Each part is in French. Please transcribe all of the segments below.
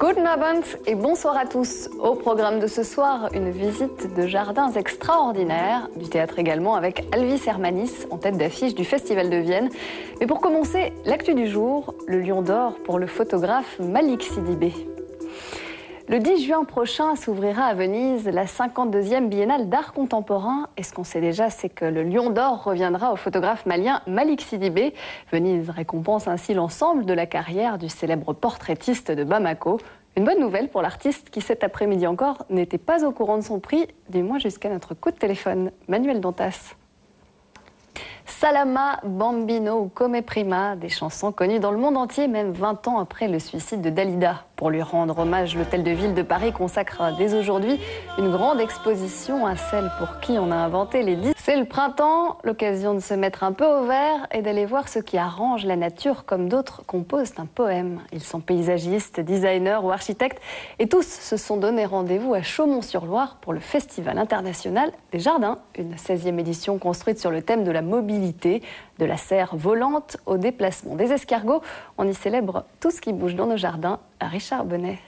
Guten Abend et bonsoir à tous. Au programme de ce soir, une visite de jardins extraordinaires, du théâtre également avec Alvis Hermanis en tête d'affiche du Festival de Vienne. Mais pour commencer, l'actu du jour, le Lion d'Or pour le photographe Malik Sidibé. Le 10 juin prochain s'ouvrira à Venise la 52e Biennale d'art contemporain. Et ce qu'on sait déjà, c'est que le Lion d'Or reviendra au photographe malien Malik Sidibé. Venise récompense ainsi l'ensemble de la carrière du célèbre portraitiste de Bamako. Une bonne nouvelle pour l'artiste qui, cet après-midi encore, n'était pas au courant de son prix, du moins jusqu'à notre coup de téléphone. Manuel Dantas. Salama, Bambino ou Come Prima, des chansons connues dans le monde entier, même 20 ans après le suicide de Dalida. Pour lui rendre hommage, l'Hôtel de Ville de Paris consacre dès aujourd'hui une grande exposition à celle pour qui on a inventé les disques. C'est le printemps, l'occasion de se mettre un peu au vert et d'aller voir ceux qui arrangent la nature comme d'autres composent un poème. Ils sont paysagistes, designers ou architectes et tous se sont donné rendez-vous à Chaumont-sur-Loire pour le Festival international des jardins, une 16e édition construite sur le thème de la mobilité, de la serre volante au déplacement des escargots. On y célèbre tout ce qui bouge dans nos jardins. Richard Bonnet.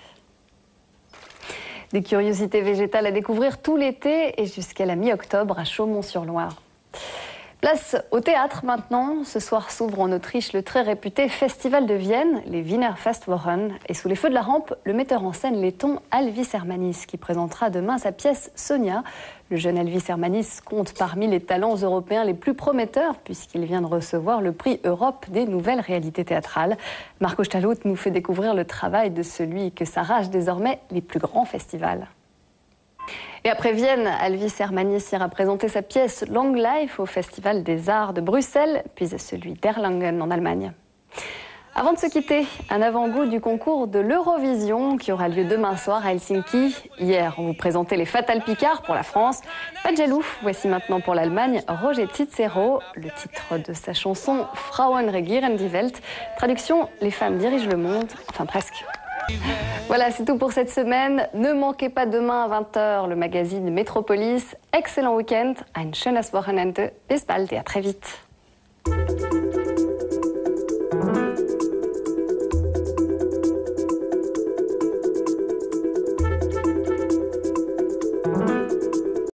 Des curiosités végétales à découvrir tout l'été et jusqu'à la mi-octobre à Chaumont-sur-Loire. Place au théâtre maintenant. Ce soir s'ouvre en Autriche le très réputé Festival de Vienne, les Wiener Festwochen. Et sous les feux de la rampe, le metteur en scène letton Alvis Hermanis qui présentera demain sa pièce Sonia. Le jeune Alvis Hermanis compte parmi les talents européens les plus prometteurs puisqu'il vient de recevoir le prix Europe des nouvelles réalités théâtrales. Marco Stalout nous fait découvrir le travail de celui que s'arrachent désormais les plus grands festivals. Et après Vienne, Alvis Hermanis ira présenter sa pièce Long Life au Festival des Arts de Bruxelles, puis à celui d'Erlangen en Allemagne. Avant de se quitter, un avant-goût du concours de l'Eurovision qui aura lieu demain soir à Helsinki. Hier, on vous présentait les Fatal Picard pour la France. Pas de jaloux, voici maintenant pour l'Allemagne Roger Cicero, le titre de sa chanson Frauen regieren die Welt. Traduction, les femmes dirigent le monde, enfin presque. Voilà, c'est tout pour cette semaine. Ne manquez pas demain à 20h le magazine Metropolis. Excellent week-end, ein schönes Wochenende. Bis bald et à très vite.